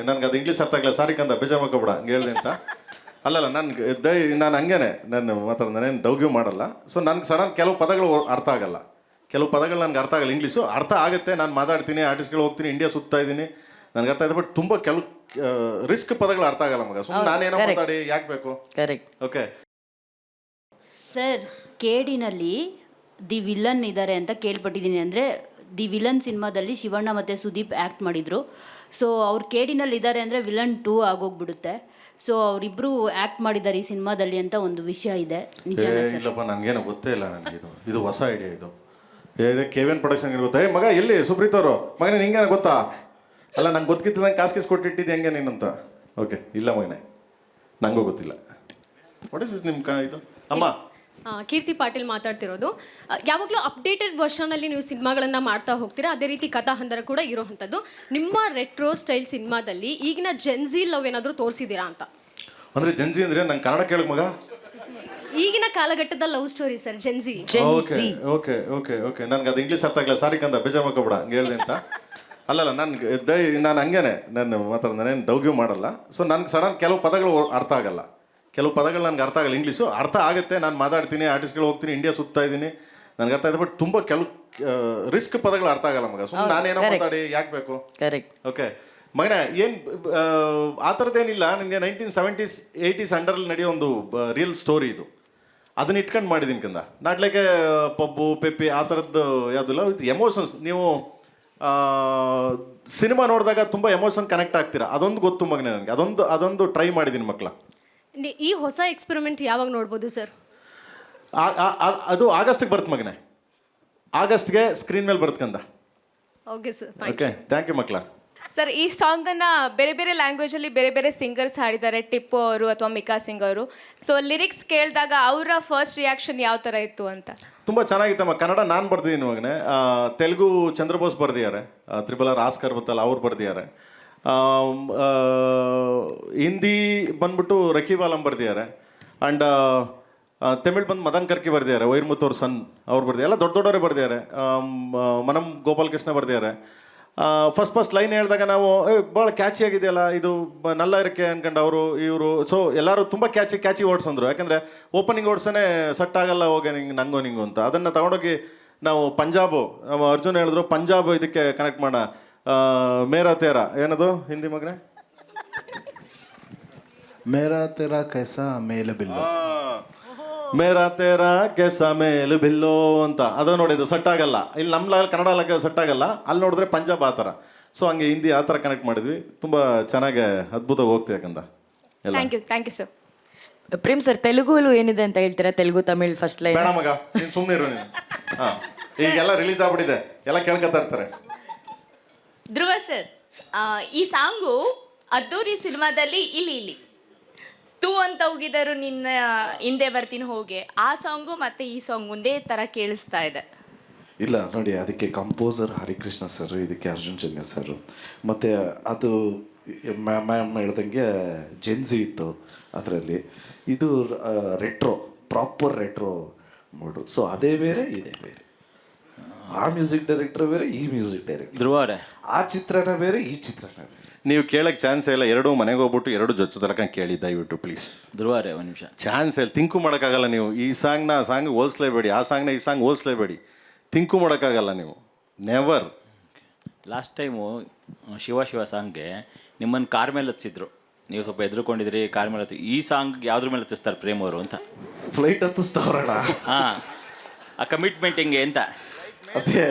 ನನ್ಗೆ ಅದು ಇಂಗ್ಲೀಷ್ ಅರ್ಥ ಆಗಲ್ಲ, ಸಾರಿ ಕಂದ ಬೇಜಾರು ಮಾಡ್ಕೊಬೇಡ ಹಂಗೆ ಹೇಳ್ದೆ ಅಂತ. ಅಲ್ಲಲ್ಲ ನಾನು ಹಂಗೇನೆ, ನಾನು ಮಾತ್ರ ನಾನೇನು ಡೌಗ್ಯೂ ಮಾಡಲ್ಲ. ಸೊ ನನಗೆ ಸಡನ್ ಕೆಲವು ಪದಗಳು ಅರ್ಥ ಆಗಲ್ಲ, ಕೆಲವು ಪದಗಳು ನನಗೆ ಅರ್ಥ ಆಗಲ್ಲ. ಇಂಗ್ಲೀಷು ಅರ್ಥ ಆಗುತ್ತೆ, ನಾನು ಮಾತಾಡ್ತೀನಿ, ಆರ್ಟಿಸ್ಟ್ಗಳು ಹೋಗ್ತೀನಿ, ಇಂಡಿಯಾ ಸುತ್ತಾ ಇದ್ದೀನಿ, ನನಗೆ ಅರ್ಥ ಇದೆ. ಬಟ್ ತುಂಬ ಕೆಲವು ರಿಸ್ಕ್ ಪದಗಳು ಅರ್ಥ ಆಗಲ್ಲ ಮಗ. ಸುಮ್ಮನೆ ನಾನೇನೋ ಮಾತಾಡಿ ಯಾಕೆ ಬೇಕು? ಕರೆಕ್ಟ್. ಓಕೆ ಸರ್, ಕೇಡಿನಲ್ಲಿ ದಿ ವಿಲನ್ ಇದ್ದಾರೆ ಅಂತ ಕೇಳ್ಪಟ್ಟಿದ್ದೀನಿ. ಅಂದರೆ ದಿ ವಿಲನ್ ಸಿನಿಮಾದಲ್ಲಿ ಶಿವಣ್ಣ ಮತ್ತು ಸುದೀಪ್ ಆ್ಯಕ್ಟ್ ಮಾಡಿದರು. ಸೊ ಅವ್ರು ಕೇಡಿನಲ್ಲಿ ಇದ್ದಾರೆ ಅಂದರೆ ವಿಲನ್ 2 ಆಗೋಗ್ಬಿಡುತ್ತೆ. ಸೊ ಅವರಿಬ್ಬರು ಆ್ಯಕ್ಟ್ ಮಾಡಿದ್ದಾರೆ ಈ ಸಿನಿಮಾದಲ್ಲಿ ಅಂತ ಒಂದು ವಿಷಯ ಇದೆ. ನಿಜ ಇಲ್ಲಪ್ಪ, ನನಗೇನು ಗೊತ್ತೇ ಇಲ್ಲ. ನನಗೆ ಇದು ಹೊಸ ಐಡಿಯಾ. ಇದು KVN ಪ್ರೊಡಕ್ಷನ್ ಗೊತ್ತಾ? ಮಗ ಎಲ್ಲಿ ಸುಪ್ರೀತ್ ಅವರು? ಮಗನೇ ನಿಂಗೇನ ಗೊತ್ತಾ? ಅಲ್ಲ, ನಂಗೆ ಗೊತ್ತಿತ್ತು, ನಂಗೆ ಕಾಸು ಕೊಟ್ಟಿಟ್ಟಿದ್ದೆ ಹೆಂಗೆ ನೀನಂತ. ಓಕೆ, ಇಲ್ಲ ಮಗನೇ, ನನಗೂ ಗೊತ್ತಿಲ್ಲ. ವಾಟ್ ಇಸ್ ನಿಮ್ಮ ಇದು ಅಮ್ಮ? ಕೀರ್ತಿ ಪಾಟೀಲ್ ಮಾತಾಡ್ತಿರೋದು. ಯಾವಾಗಲೂ ಅಪ್ಡೇಟೆಡ್ ವರ್ಷನಲ್ಲಿ ನೀವು ಸಿನಿಮಾಗಳನ್ನು ಮಾಡ್ತಾ ಹೋಗ್ತೀರಾ, ಅದೇ ರೀತಿ ಕಥಾ ಹಂದರ ಕೂಡ ಇರೋವಂಥದ್ದು. ನಿಮ್ಮ ರೆಟ್ರೋ ಸ್ಟೈಲ್ ಸಿನಿಮಾದಲ್ಲಿ ಈಗಿನ ಜೆನ್ಜಿ ಲವ್ ಏನಾದರೂ ತೋರಿಸಿದ್ದೀರಾ ಅಂತ? ಅಂದರೆ ಜೆನ್ಜಿ ಅಂದರೆ ನಂಗೆ ಕನ್ನಡ ಕೇಳಕ್ ಮಗ. ಈಗಿನ ಕಾಲಘಟ್ಟದ love story sir, gen Z. Okay okay okay okay ನನಗೆ ಅದು ಇಂಗ್ಲೀಷ್ ಅರ್ಥ ಆಗಲ್ಲ, ಸಾರಿ ಕಂದ ಬೇಜಾರು ಮಾಡ್ಕೊಬೇಡ ಹಂಗೆ ಹೇಳ್ದೆ ಅಂತ. ಅಲ್ಲಲ್ಲ, ನಾನು ಹಂಗೇನೆ, ನಾನು ಮಾತ್ರ ನಾನೇನು ಡೌಗ್ಯೂ ಮಾಡಲ್ಲ. ಸೊ ನನಗೆ ಸಡನ್ ಕೆಲವು ಪದಗಳು ಅರ್ಥ ಆಗಲ್ಲ, ಕೆಲವು ಪದಗಳು ನನಗೆ ಅರ್ಥ ಆಗಲ್ಲ. ಇಂಗ್ಲೀಷು ಅರ್ಥ ಆಗುತ್ತೆ, ನಾನು ಮಾತಾಡ್ತೀನಿ, ಆರ್ಟಿಸ್ಟ್ಗಳು ಹೋಗ್ತೀನಿ, ಇಂಡಿಯಾ ಸುತ್ತಾ ಇದ್ದೀನಿ, ನನಗೆ ಅರ್ಥ ಇದೆ. ಬಟ್ ತುಂಬ ಕೆಲವು ರಿಸ್ಕ್ ಪದಗಳು ಅರ್ಥ ಆಗಲ್ಲ ಮಗ. ಸುಮ್ಮನೆ ನಾನೇನೋ ಮಾತಾಡಿ ಯಾಕೆ ಬೇಕು? ಕರೆಕ್ಟ್. ಓಕೆ ಮಗನೇ, ಏನು ಆ ಥರದ್ದೇನಿಲ್ಲ. ನನಗೆ 1970s 80s ಅಂಡರಲ್ಲಿ ನಡೆಯೋ ಒಂದು ರಿಯಲ್ ಸ್ಟೋರಿ ಇದು. ಅದನ್ನ ಇಟ್ಕೊಂಡು ಮಾಡಿದ್ದೀನಿ ಕಂದ. ನಾಟ್ಲಿಕ್ಕೆ ಪಬ್ಬು ಪೆಪ್ಪಿ ಆ ಥರದ್ದು ಯಾವುದಿಲ್ಲ. With emotions. ನೀವು ಸಿನಿಮಾ ನೋಡಿದಾಗ ತುಂಬ ಎಮೋಷನ್ ಕನೆಕ್ಟ್ ಆಗ್ತೀರಾ, ಅದೊಂದು ಗೊತ್ತು ಮಗನೇ ನನಗೆ. ಅದೊಂದು ಟ್ರೈ ಮಾಡಿದ್ದೀನಿ ಮಕ್ಕಳ. ಈ ಹೊಸ ಎಕ್ಸ್ಪೆರಿಮೆಂಟ್ ಯಾವಾಗ ನೋಡ್ಬೋದು ಸರ್? ಅದು ಆಗಸ್ಟ್ಗೆ ಬರುತ್ತೆ ಮಗನೇ, ಆಗಸ್ಟ್ಗೆ ಸ್ಕ್ರೀನ್ ಮೇಲೆ ಬರುತ್ತೆ ಕಂದ. Okay sir, okay, thank you ಮಕ್ಕಳ. ಸರ್, ಈ ಸಾಂಗನ್ನು ಬೇರೆ ಬೇರೆ ಲ್ಯಾಂಗ್ವೇಜಲ್ಲಿ ಬೇರೆ ಬೇರೆ ಸಿಂಗರ್ಸ್ ಹಾಡಿದ್ದಾರೆ, ಟಿಪ್ಪು ಅವರು ಅಥವಾ ಮಿಕಾ ಸಿಂಗ್ ಅವರು. ಸೊ ಲಿರಿಕ್ಸ್ ಕೇಳಿದಾಗ ಅವರ ಫಸ್ಟ್ ರಿಯಾಕ್ಷನ್ ಯಾವ ಥರ ಇತ್ತು ಅಂತ? ತುಂಬ ಚೆನ್ನಾಗಿತ್ತಮ್ಮ. ಕನ್ನಡ ನಾನು ಬರ್ದಿದ್ದೀನಿ ಮಗನೇ, ತೆಲುಗು ಚಂದ್ರಬೋಸ್ ಬರ್ದಿದ್ದಾರೆ, ತ್ರಿಬಲ್ ಆಸ್ಕರ್ ಬತ್ತಲ್ಲ ಅವ್ರು ಬರ್ದಿದ್ದಾರೆ, ಹಿಂದಿ ಬಂದ್ಬಿಟ್ಟು ರಕೀಬಾಲಂ ಬರ್ದಿದ್ದಾರೆ, ಆ್ಯಂಡ್ ತಮಿಳ್ ಬಂದು ಮದನ್ ಕರ್ಕಿ ಬರ್ದಿದ್ದಾರೆ, ವೈರ್ಮುತ್ ಅವ್ರ ಸನ್ ಅವ್ರು ಬರ್ದಿದ್ದಾರೆ. ಎಲ್ಲ ದೊಡ್ಡ ದೊಡ್ಡವರೇ ಬರ್ದಿದ್ದಾರೆ. ಮನಂ ಗೋಪಾಲ್ ಕೃಷ್ಣ ಬರ್ದಿದ್ದಾರೆ. ಫಸ್ಟ್ ಲೈನ್ ಹೇಳಿದಾಗ ನಾವು ಭಾಳ ಕ್ಯಾಚಿ ಆಗಿದೆಯಲ್ಲ ಇದು, ನಲ್ಲ ಇರಕ್ಕೆ ಅನ್ಕೊಂಡು ಇವರು. ಸೊ ಎಲ್ಲರೂ ತುಂಬ ಕ್ಯಾಚಿ ವರ್ಡ್ಸ್ ಅಂದರು. ಯಾಕೆಂದರೆ ಓಪನಿಂಗ್ ವರ್ಡ್ಸೇ ಸೆಟ್ ಆಗಲ್ಲ, ಹೋಗಿ ನಂಗೋ ನಿಂಗು ಅಂತ. ಅದನ್ನು ತಗೊಂಡೋಗಿ ನಾವು ಪಂಜಾಬು, ನಮ್ಮ ಅರ್ಜುನ್ ಹೇಳಿದ್ರು ಪಂಜಾಬ್ ಇದಕ್ಕೆ ಕನೆಕ್ಟ್ ಮಾಡೋಣ. ಮೇರಾ ತೇರಾ ಏನದು ಹಿಂದಿ ಮಗನೇ? ಮೇರಾ ತೇರಾ ಕೈಸಾ ಮೇಲ ಬಿಲ್ಲೋ, ಮೇರಾ ತೇರಾ ಕೆಸ ಮೇಲ್ ಬಿಲ್ಲೋ ಅಂತ. ಅದು ನೋಡಿದ್ದು ಸೆಟ್ ಆಗಲ್ಲ. ಇಲ್ಲಿ ನಮ್ಮ ಕನ್ನಡ ಸೆಟ್ ಆಗಲ್ಲ, ಅಲ್ಲಿ ನೋಡಿದ್ರೆ ಪಂಜಾಬ್ ಆ ಥರ. ಸೊ ಹಂಗೆ ಹಿಂದಿ ಆ ಥರ ಕನೆಕ್ಟ್ ಮಾಡಿದ್ವಿ. ತುಂಬ ಚೆನ್ನಾಗಿ ಅದ್ಭುತವಾಗಿ ಹೋಗ್ತೀವಿ ಯಾಕಂದ. Thank you sir. Prem sir, ತೆಲುಗುಲು ಏನಿದೆ ಅಂತ ಹೇಳ್ತೀರಾ? Telugu Tamil first line. ಬೇಡ ಮಗ, ನೀನು ಸುಮ್ಮನೆ ಇರು ನೀನು. ಹಾಂ, ಈಗೆಲ್ಲ ರಿಲೀಸ್ ಆಗ್ಬಿಟ್ಟಿದೆ, ಎಲ್ಲ ಕೇಳ್ಕೊತಾ ಇರ್ತಾರೆ. ಧ್ರುವ ಸರ್, ಈ ಸಾಂಗು ಅದ್ದೂರಿ ಸಿನಿಮಾದಲ್ಲಿ ಇಲ್ಲಿ ತೂ ಅಂತ ಹೋಗಿದರು ನಿನ್ನ ಹಿಂದೆ ಬರ್ತೀನಿ ಹೋಗಿ, ಆ ಸಾಂಗು ಮತ್ತು ಈ ಸಾಂಗ್ ಒಂದೇ ಥರ ಕೇಳಿಸ್ತಾ ಇದೆ. ಇಲ್ಲ ನೋಡಿ, ಅದಕ್ಕೆ ಕಂಪೋಸರ್ ಹರಿಕೃಷ್ಣ ಸರ್, ಇದಕ್ಕೆ ಅರ್ಜುನ್ ಜನ್ಯ ಸರ್. ಮತ್ತು ಅದು ಮ್ಯಾಮ್ ಹೇಳ್ದಂಗೆ ಜೆನ್ಸಿ ಇತ್ತು ಅದರಲ್ಲಿ. ಇದು retro, proper retro mode. So ಅದೇ ಬೇರೆ ಇದೇ ಬೇರೆ. ಆ ಮ್ಯೂಸಿಕ್ ಡೈರೆಕ್ಟರ್ ಬೇರೆ, ಈ ಮ್ಯೂಸಿಕ್ ಡೈರೆಕ್ಟರ್. ಧ್ರುವರೇ, ಆ ಚಿತ್ರನ ಬೇರೆ, ಈ ಚಿತ್ರನ ಬೇರೆ. ನೀವು ಕೇಳಕ್ಕೆ ಚಾನ್ಸ್ ಇಲ್ಲ. ಎರಡು ಮನೆಗೆ ಹೋಗ್ಬಿಟ್ಟು ಎರಡು ಜೊತೆ ತಲಕ ಕೇಳಿ ದಯವಿಟ್ಟು ಪ್ಲೀಸ್. ಧ್ರುವರೇ ಒಂದು ನಿಮಿಷ, ಚಾನ್ಸ್ ಇಲ್ಲ. ತಿಂಕು ಮಾಡೋಕ್ಕಾಗಲ್ಲ ನೀವು. ಈ ಸಾಂಗ್ ಹೋಲಿಸ್ಲೇಬೇಡಿ, ಆ ಸಾಂಗ್ನ ಈ ಸಾಂಗ್ ಹೋಲಿಸ್ಲೇಬೇಡಿ. ತಿಂಕು ಮಾಡೋಕ್ಕಾಗಲ್ಲ ನೀವು, ನೆವರ್. ಲಾಸ್ಟ್ ಟೈಮು ಶಿವ ಸಾಂಗ್ಗೆ ನಿಮ್ಮನ್ನು ಕಾರ್ ಮೇಲೆ ಹತ್ತಿಸಿದ್ರು, ನೀವು ಸ್ವಲ್ಪ ಎದುರುಕೊಂಡಿದ್ರಿ, ಕಾರ್ ಮೇಲೆ ಹತ್ತಿ. ಈ ಸಾಂಗ್ ಯಾವ್ದ್ರ ಮೇಲೆ ಹತ್ತಿಸ್ತಾರೆ ಪ್ರೇಮ್ ಅವರು ಅಂತ? ಫ್ಲೈಟ್ ಹತ್ತಿಸ್ತಾವ್ರಣ. ಹಾಂ, ಆ ಕಮಿಟ್ಮೆಂಟ್ ಹೆಂಗೆ ಅಂತ? ಅದೇ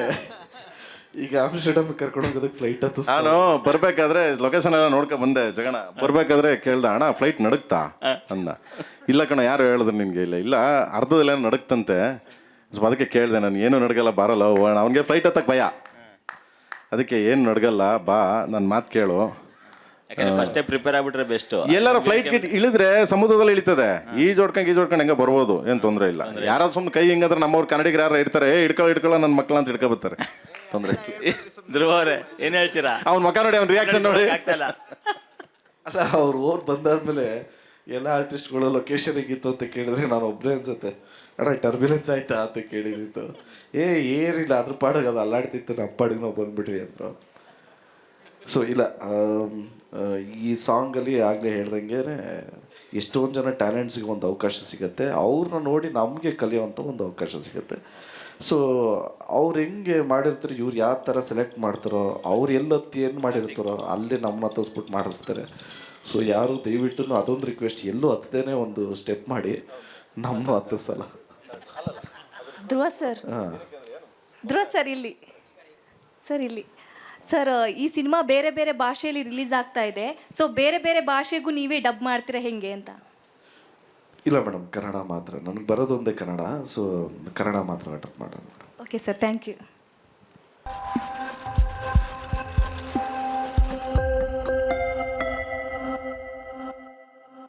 ಈಗ ಆಮ್ಸ್ಟರ್ಡಮ್ ಕರ್ಕೊಂಡು ಹೋಗೋದಕ್ಕೆ ಫ್ಲೈಟ್ ಹತ್ತು. ನಾನು ಬರ್ಬೇಕಾದ್ರೆ ಲೊಕೇಶನ್ ಎಲ್ಲ ನೋಡ್ಕೊ ಬಂದೆ ಜಗಣ. ಬರ್ಬೇಕಾದ್ರೆ ಕೇಳ್ದೆ, ಅಣ್ಣ ಫ್ಲೈಟ್ ನಡುಕ್ತಾ ಅಂದ. ಇಲ್ಲ ಕಣ, ಯಾರು ಹೇಳಿದ್ರು ನಿನಗೆ? ಇಲ್ಲ ಅರ್ಧದಲ್ಲೇನೋ ನಡುಕ್ತಂತೆ. ಸೊ ಅದಕ್ಕೆ ಕೇಳಿದೆ ನಾನು, ಏನು ನಡ್ಗಲ್ಲ ಬಾರಲ್ಲ ಅವನಿಗೆ ಫ್ಲೈಟ್ ಹತ್ತಕ್ಕೆ ಭಯ. ಅದಕ್ಕೆ ಏನು ನಡ್ಗಲ್ಲ ಬಾ, ನನ್ನ ಮಾತು ಕೇಳು. ಯಾಕಂದ್ರೆ ಫಸ್ಟೇ ಪ್ರಿಪೇರ್ ಆಗ್ಬಿಟ್ರೆ ಬೆಸ್ಟ್. ಎಲ್ಲರೂ ಫ್ಲೈಟ್ ಇಳಿದ್ರೆ ಸಮುದ್ರದಲ್ಲಿ ಇಳಿತದೆ. ಈಜೋಡ್ಕೊಂಡು ಹೆಂಗೆ ಬರ್ಬೋದು, ಏನು ತೊಂದರೆ ಇಲ್ಲ. ಯಾರಾದ್ರು ಸುಮ್ಮನೆ ಕೈ ಹಿಂಗಂದ್ರೆ ನಮ್ಮವ್ರು ಕನ್ನಡಿಗರು ಯಾರು ಇರ್ತಾರೆ, ಹಿಡ್ಕೊಳ್ಳೋ ನನ್ನ ಮಕ್ಕಳ ಅಂತ ಹಿಡ್ಕೊಬರ್ತಾರೆ, ತೊಂದರೆ. ಧ್ರುವರೇ ಏನು ಹೇಳ್ತೀರಾ? ಅವ್ನ ಮಕ್ಕ ನೋಡಿ, ಅವ್ನ ರಿಯಾಕ್ಷನ್ ನೋಡಿ. ಅಲ್ಲ, ಅವ್ರು ಓರ್ ಬಂದಾದ್ಮೇಲೆ ಎಲ್ಲ ಆರ್ಟಿಸ್ಟ್ಗಳು ಲೊಕೇಶನ್ ಹೇಗಿತ್ತು ಅಂತ ಕೇಳಿದ್ರೆ ನಾನು ಒಬ್ಬರೇ ಅನ್ಸುತ್ತೆ, ಅಣ್ಣ ಟರ್ಬ್ಯುಲೆನ್ಸ್ ಆಯ್ತಾ ಅಂತ ಕೇಳಿದಿತ್ತು. ಏನಿಲ್ಲ, ಅದ್ರ ಪಾಡಿಗೆ ಅದು ಅಲ್ಲಾಡ್ತಿತ್ತು, ನಮ್ಮ ಪಾಡಿಗೆ ನಾವು ಬಂದ್ಬಿಟ್ವಿ ಅಂದರು. ಸೊ ಇಲ್ಲ, ಈ ಸಾಂಗಲ್ಲಿ ಆಗಲೇ ಹೇಳ್ದಂಗೆ ಎಷ್ಟೊಂದು ಜನ ಟ್ಯಾಲೆಂಟ್ಸಿಗೆ ಒಂದು ಅವಕಾಶ ಸಿಗುತ್ತೆ, ಅವ್ರನ್ನ ನೋಡಿ ನಮಗೆ ಕಲಿಯೋವಂಥ ಒಂದು ಅವಕಾಶ ಸಿಗುತ್ತೆ. ಸೊ ಅವ್ರು ಹೆಂಗೆ ಮಾಡಿರ್ತಾರೆ, ಇವ್ರು ಯಾವ ಥರ ಸೆಲೆಕ್ಟ್ ಮಾಡ್ತಾರೋ, ಅವ್ರು ಎಲ್ಲೊತ್ತಿ ಏನು ಮಾಡಿರ್ತಾರೋ ಅಲ್ಲೇ ನಮ್ಮನ್ನ ಹತ್ತಿಸ್ಬಿಟ್ಟು ಮಾಡಿಸ್ತಾರೆ. ಸೊ ಯಾರು ದಯವಿಟ್ಟು ಅದೊಂದು ರಿಕ್ವೆಸ್ಟ್, ಎಲ್ಲೂ ಹತ್ತದೇನೆ ಒಂದು ಸ್ಟೆಪ್ ಮಾಡಿ ನಮ್ಮನ್ನು ಹತ್ತಿಸಲ್ಲ. ಧ್ರುವ ಸರ್, ಧ್ರುವ ಸರ್ ಇಲ್ಲಿ ಸರ್, ಈ ಸಿನಿಮಾ ಬೇರೆ ಬೇರೆ ಭಾಷೆಯಲ್ಲಿ ರಿಲೀಸ್ ಆಗ್ತಾ ಇದೆ. ಸೊ ಬೇರೆ ಬೇರೆ ಭಾಷೆಗೂ ನೀವೇ ಡಬ್ ಮಾಡ್ತೀರಾ ಹೆಂಗೆ ಅಂತ? ಇಲ್ಲ ಮೇಡಮ್, ಕನ್ನಡ ಮಾತ್ರ. ನನಗೆ ಬರೋದೊಂದೇ ಕನ್ನಡ. ಸೊ ಕನ್ನಡ ಮಾತ್ರ ಡಬ್ ಮಾಡೋದು. Okay sir, thank you.